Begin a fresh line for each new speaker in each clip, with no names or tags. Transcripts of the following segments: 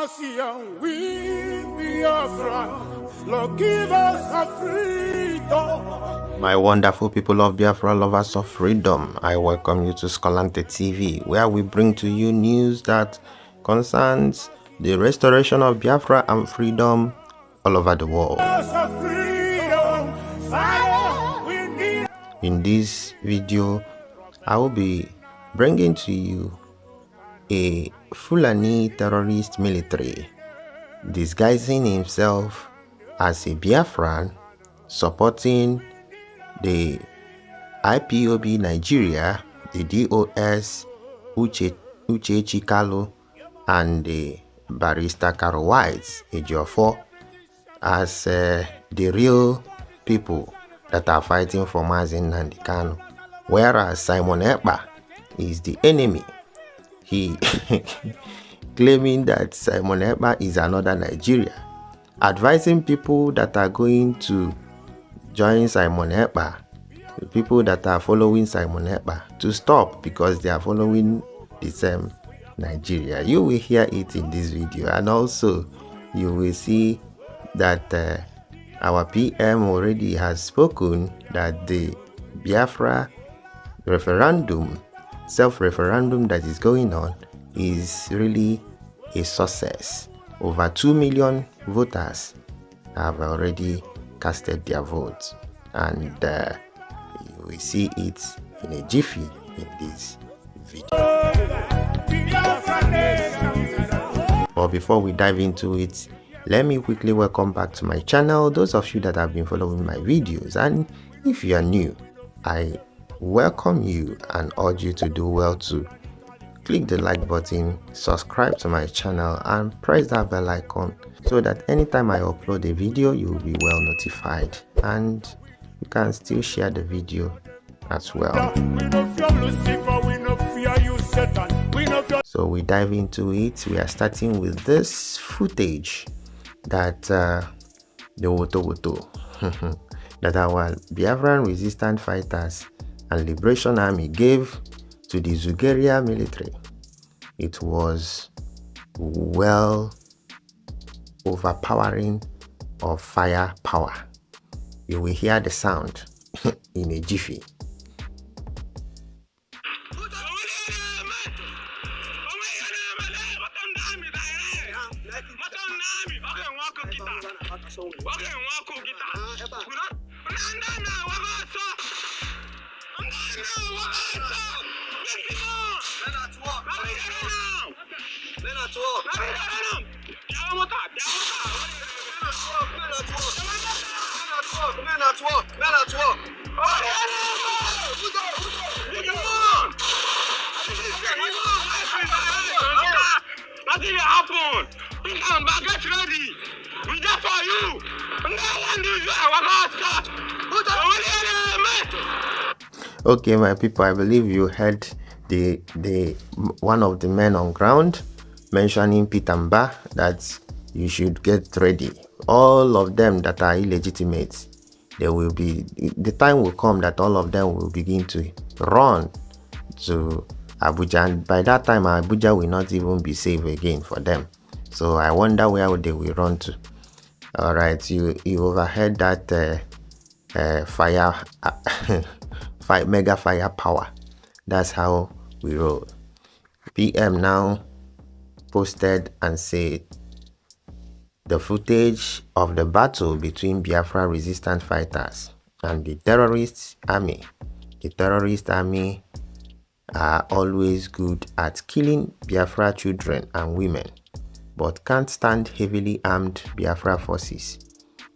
nation, we Biafra, Lord, give us a freedom.
My wonderful people of Biafra, lovers of freedom, I welcome you to Skolante TV, where we bring to you news that concerns the restoration of Biafra and freedom all over the world. In this video, I will be bringing to you a Fulani terrorist military disguising himself as a Biafran, supporting the IPOB Nigeria, the DOS Uchechi Kalu, and the barrister Karo Whites, Ejiofor, as the real people that are fighting for Mazi Nnamdi Kanu, whereas Simon Ekpa is the enemy. He claiming that Simon Ekpa is another Nigeria, advising people that are going to join Simon Ekpa, the people that are following Simon Ekpa, to stop because they are following the same Nigeria. You will hear it in this video, and also you will see that our PM already has spoken that the Biafra referendum, self-referendum that is going on, is really a success. Over 2 million voters have already casted their votes, and you will see it in a jiffy in this video. But before we dive into it, let me quickly welcome back to my channel those of you that have been following my videos, and if you are new, I welcome you and urge you to do well to click the like button, subscribe to my channel, and press that bell icon so that anytime I upload a video you will be well notified, and you can still share the video as well. So we dive into it. We are starting with this footage that the Woto that our Biafran resistance fighters and Liberation Army gave to the Zugeria military. It was well overpowering of firepower. You will hear the sound in a jiffy.
Nothing will happen. Come back, get ready. We there for you.
Okay, my people, I believe you heard the one of the men on ground mentioning Pitamba that you should get ready. All of them that are illegitimate, there will be, the time will come that all of them will begin to run to Abuja, and by that time Abuja will not even be safe again for them. So I wonder where they will run to. All right, you overheard that mega firepower. That's how we roll. PM now posted and said the footage of the battle between Biafra resistance fighters and the terrorist army. The terrorist army are always good at killing Biafra children and women, but can't stand heavily armed Biafra forces.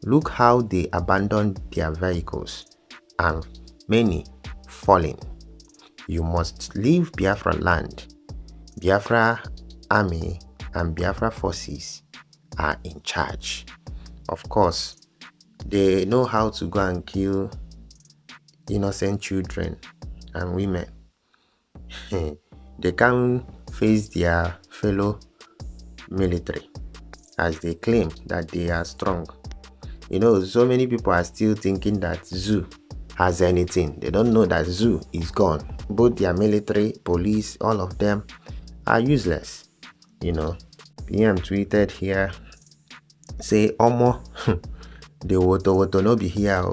Look how they abandoned their vehicles, and many falling. You must leave Biafra land. Biafra army and Biafra forces are in charge. Of course, they know how to go and kill innocent children and women. They can't face their fellow military as they claim that they are strong. You know, so many people are still thinking that zoo has anything. They don't know that zoo is gone. Both their military, police, all of them are useless, you know. PM tweeted here, say Omo, the woto no be here.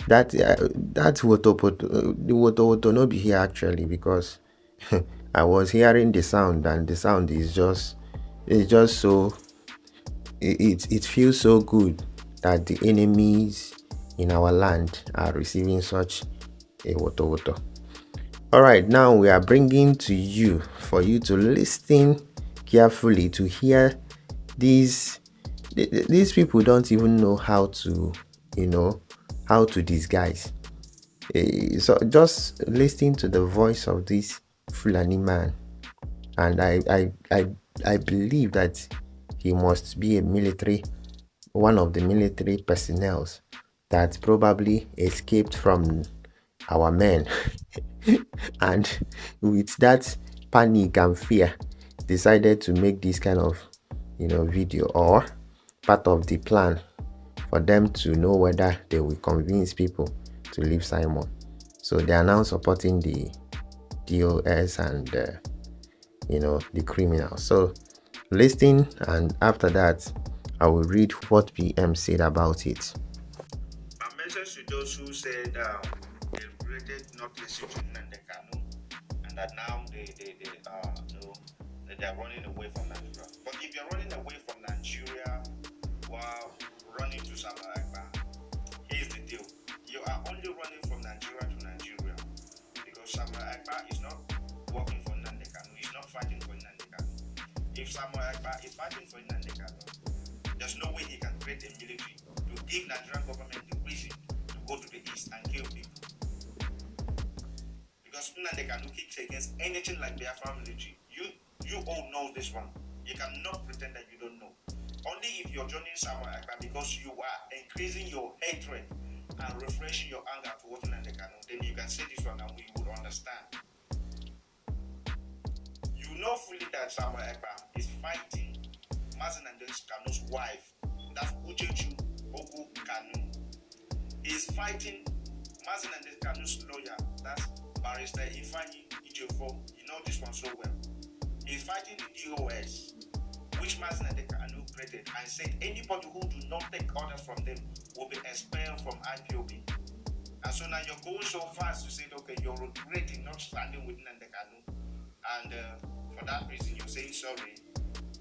That the woto no be here actually, because I was hearing the sound, and the sound is just, it's just so, it feels so good that the enemies in our land are receiving such a woto. All right, now we are bringing to you for you to listen carefully to hear these people don't even know how to, how to disguise. So just listening to the voice of this Fulani man, and I believe that he must be one of the military personnel that probably escaped from our men and with that panic and fear decided to make this kind of video, or part of the plan for them to know whether they will convince people to leave Simon. So they are now supporting the DOS and the criminals. So listen, and after that I will read what PM said about it.
A message to those who said they regretted not listening to Nandekano, and that now they are running away from Nigeria. But if you're running away from Nigeria while running to Samaragba, here's the deal: you are only running from Nigeria to Nigeria, because Samaragba is not working for Nandekano. He's not fighting for Nandekano. If Samaragba is fighting for Nandekano, there's no way he can create a military to give Nigerian government the reason to go to the east and kill people. Because Nnamdi kicks against anything like Biafra military. You all know this one. You cannot pretend that you don't know. Only if you're joining Samuel Akpa because you are increasing your hatred and refreshing your anger towards Nnamdi, then you can say this one and we would understand. You know fully that Samuel Akpa is fighting Mazen Kanu's wife. That's Uchechu Ogu Kanu. He is fighting Mazen Kanu's lawyer. That's Barrister Ifeanyi Ijefo. You know this one so well. He's fighting the DOS, which Mazen Kanu created, and said anybody who do not take orders from them will be expelled from IPOB. And so now you're going so fast to say, okay, you're regretting not standing with Nnamdi Kanu, and for that reason you're saying sorry,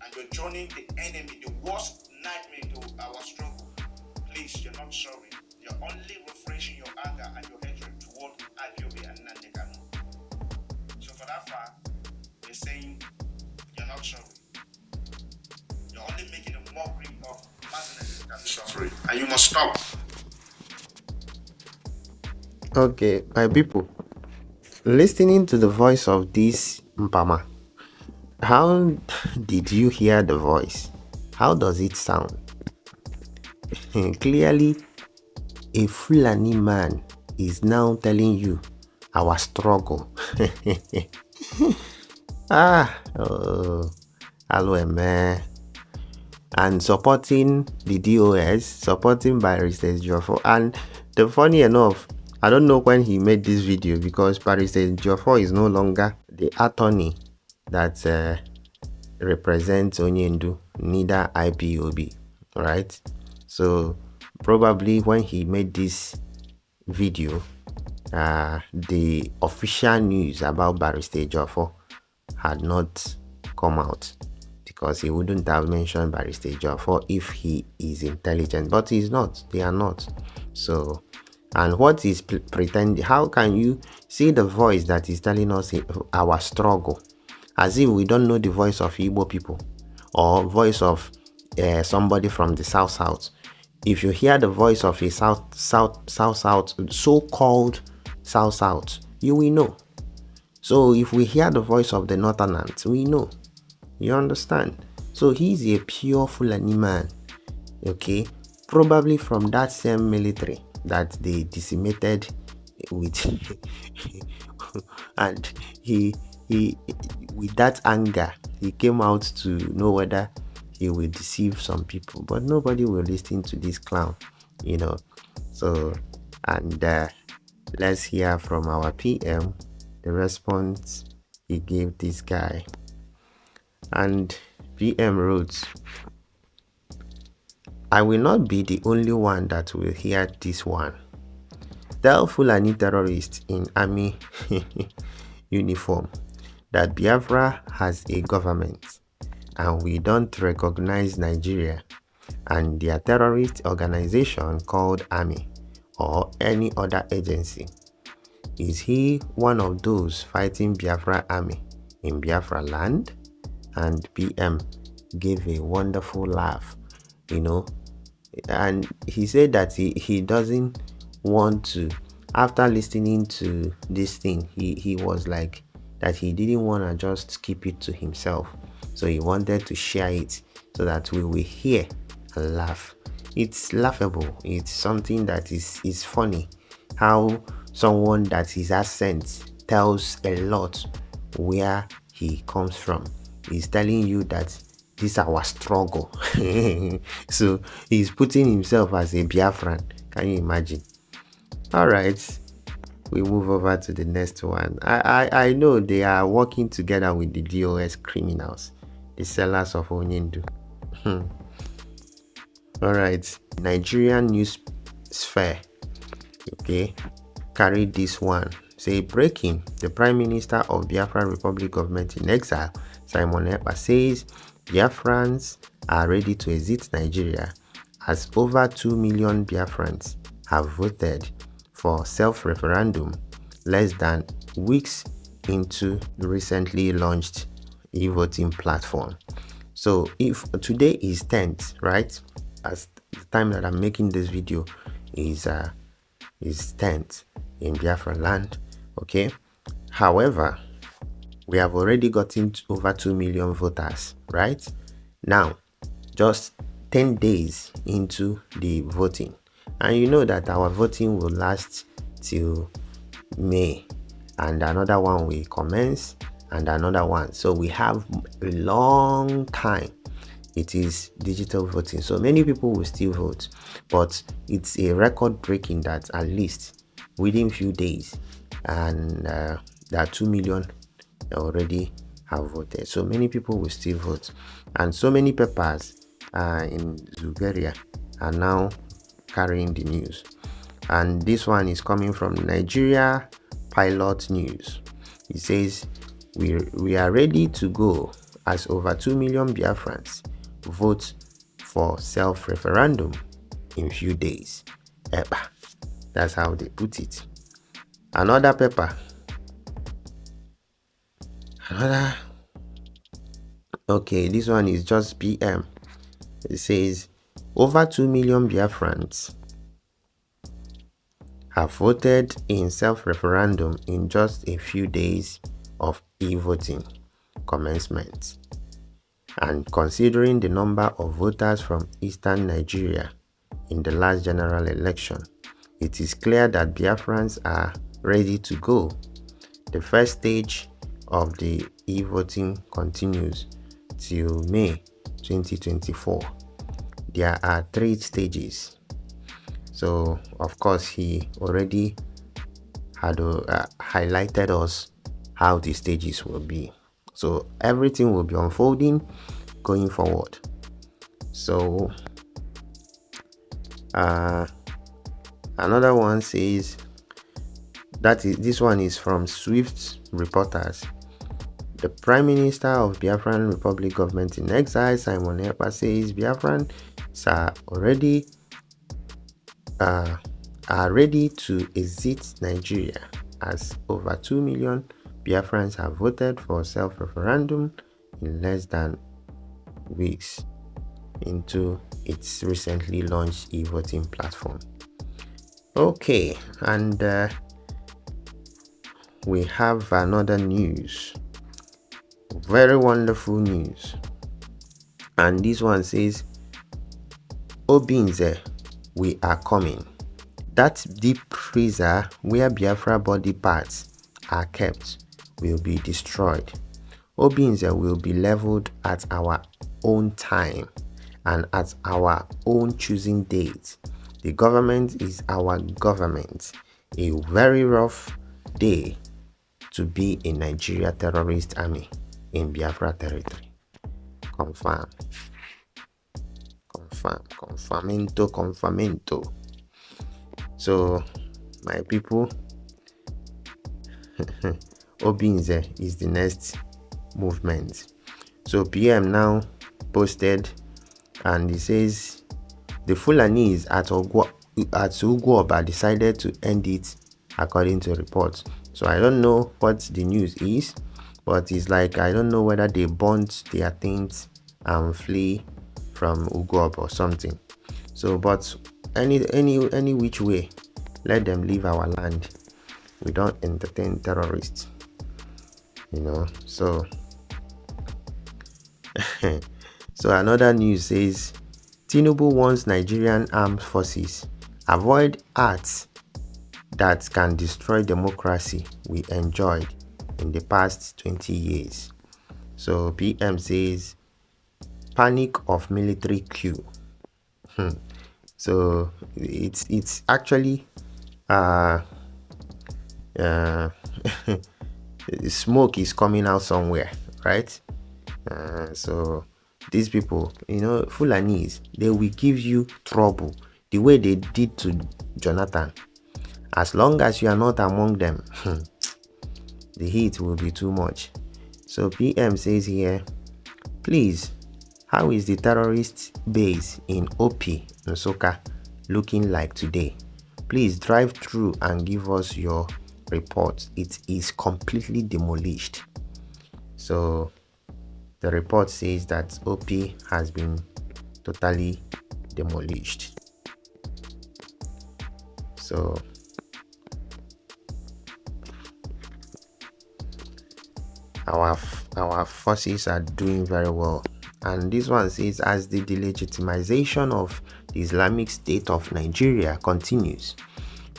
and you're joining the enemy, the worst nightmare to our struggle. Please, you're not sorry. You're only refreshing your anger and your hatred toward IPOB and Nnamdi Kanu. So for that fact, you're saying you're not sorry. You're only making a mockery of Mazen Kanu suffering, and you must stop.
Okay, my people, listening to the voice of this Mpama, how did you hear the voice? How does it sound? Clearly, a Fulani man is now telling you our struggle. Hello, man. And supporting the DOS, supporting Barrister Jofo. And the funny enough, I don't know when he made this video, because Barrister Jofo is no longer the attorney that represents Onyendu, neither IPOB, right? So probably when he made this video, the official news about Barrister Jofo had not come out, because he wouldn't have mentioned Barrister Jofo if he is intelligent, but he's not. They are not. So, and what is pretending? How can you see the voice that is telling us our struggle, as if we don't know the voice of Igbo people or voice of somebody from the South? If you hear the voice of a South, so-called South, you will know. So if we hear the voice of the Northerners, we know. You understand? So he's a pure Fulani man, okay? Probably from that same military that they decimated with and he with that anger, he came out to know whether he will deceive some people, but nobody will listen to this clown, So, and let's hear from our PM the response he gave this guy. And PM wrote, I will not be the only one that will hear this one. Tell Fulani terrorists in army uniform that Biafra has a government and we don't recognize Nigeria and their terrorist organization called army or any other agency. Is he one of those fighting Biafra army in Biafra land? And PM gave a wonderful laugh, and he said that he doesn't want to, after listening to this thing, he was like that he didn't want to just keep it to himself, so he wanted to share it so that we will hear and laugh. It's laughable. It's something that is funny how someone that is accent tells a lot where he comes from. He's telling you that this is our struggle. So he's putting himself as a Biafran. Can you imagine? All right, we move over to the next one. I know they are working together with the DOS criminals, the sellers of Onyindu. All right, Nigerian news sphere, okay, carried this one. Say, breaking, the Prime Minister of Biafra Republic Government in Exile, Simon Ekpa, says Biafrans are ready to exit Nigeria as over 2 million Biafrans have voted for self-referendum less than weeks into the recently launched e-voting platform. So if today is 10th, right, as the time that I'm making this video is 10th in Biafra land, okay. However, we have already gotten over 2 million voters right now, just 10 days into the voting, and you know that our voting will last till May, and another one will commence, and another one, so we have a long time. It is digital voting, so many people will still vote, but it's a record breaking that at least within few days, and there are 2 million already have voted, so many people will still vote, and so many papers in Zuberia are now carrying the news. And this one is coming from Nigeria Pilot News. It says we are ready to go as over 2 million Biafrans vote for self-referendum in few days. Epa. That's how they put it. Another paper. Okay, this one is just PM. It says over 2 million Biafrans have voted in self-referendum in just a few days of e-voting commencement. And considering the number of voters from eastern Nigeria in the last general election, it is clear that Biafrans are ready to go. The first stage of the e-voting continues till May 2024. There are 3 stages. So, of course, he already had highlighted us how the stages will be. So, everything will be unfolding going forward. So, another one says this one is from Swift Reporters. The Prime Minister of Biafran Republic Government in Exile, Simon Ekpa, says Biafrans are ready to exit Nigeria as over 2 million Biafrans have voted for self-referendum in less than weeks into its recently launched e-voting platform. Okay, and we have another news. Very wonderful news. And this one says, Obinze, we are coming. That deep freezer where Biafra body parts are kept will be destroyed. Obinze will be leveled at our own time and at our own choosing date. The government is our government. A very rough day to be a Nigeria terrorist army in Biafra territory. Confirm. Confirmento. So, my people, Obinze is the next movement. So PM now posted, and he says the Fulanis at Uguoba decided to end it according to reports. So I don't know what the news is, but it's like I don't know whether they burnt their things and flee from Uguoba or something. So, but any which way, let them leave our land. We don't entertain terrorists, So so another news says Tinubu warns Nigerian armed forces avoid acts that can destroy democracy we enjoyed in the past 20 years. So PM says panic of military coup. So it's actually smoke is coming out somewhere, right? So these people, Fulanis, they will give you trouble the way they did to Jonathan. As long as you are not among them, the heat will be too much. So PM says here, please, how is the terrorist base in OP Nsukka looking like today? Please drive through and give us your report. It is completely demolished. So the report says that OP has been totally demolished. So our forces are doing very well. And this one says, as the delegitimization of the Islamic State of Nigeria continues,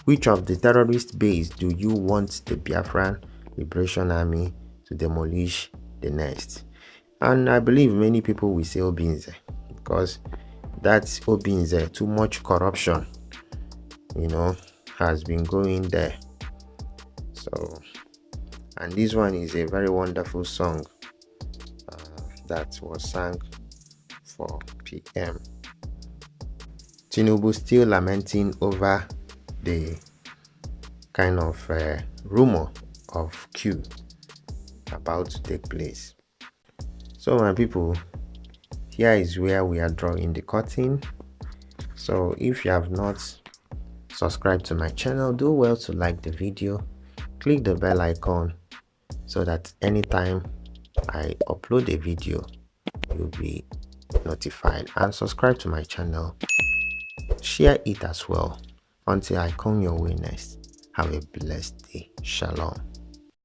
which of the terrorist base do you want the Biafran Liberation Army to demolish the next? And I believe many people will say Obinze, because that's Obinze. Too much corruption, has been going there. So, and this one is a very wonderful song that was sung for PM. Tinubu still lamenting over the kind of rumor of coup about to take place. So my people, here is where we are drawing the curtain. So if you have not subscribed to my channel, do well to like the video, click the bell icon so that anytime I upload a video, you'll be notified, and subscribe to my channel, share it as well. Until I come your way next, have a blessed day. Shalom.